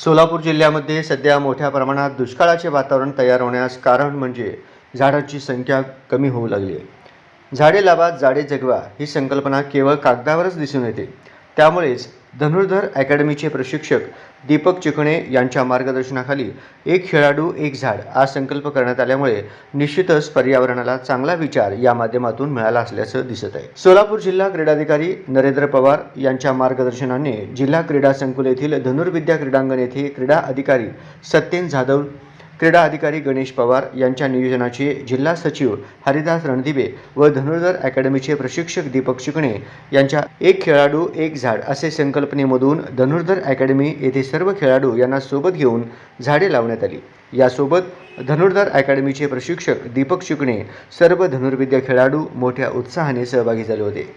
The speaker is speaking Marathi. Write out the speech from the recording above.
सोलापूर जिल्ह्यामध्ये सध्या मोठ्या प्रमाणात दुष्काळाचे वातावरण तयार होण्यास कारण म्हणजे झाडांची संख्या कमी होऊ लागली आहे। झाडे लावा झाडे जगवा ही संकल्पना केवळ कागदावरच दिसून येते। त्यामुळेच धनुर्धर अकॅडमीचे प्रशिक्षक दीपक चिकणे यांच्या मार्गदर्शनाखाली एक खेळाडू एक झाड हा संकल्प करण्यात आल्यामुळे निश्चितच पर्यावरणाला चांगला विचार या माध्यमातून मिळाला असल्याचं दिसत आहे। सोलापूर जिल्हा क्रीडाधिकारी नरेंद्र पवार यांच्या मार्गदर्शनाने जिल्हा क्रीडा संकुल येथील धनुर्विद्या क्रीडांगण येथे क्रीडा अधिकारी सत्येन जाधव, क्रीडा अधिकारी गणेश पवार यांच्या नियोजनाचे जिल्हा सचिव हरिदास रणदिवे व धनुर्धर अकॅडमीचे प्रशिक्षक दीपक चिकणे यांच्या एक खेळाडू एक झाड असे संकल्पनेमधून धनुर्धर अकॅडमी येथे सर्व खेळाडू यांना सोबत घेऊन झाडे लावण्यात आली। यासोबत धनुर्धर अकॅडमीचे प्रशिक्षक दीपक चिकणे सर्व धनुर्विद्या खेळाडू मोठ्या उत्साहाने सहभागी झाले होते।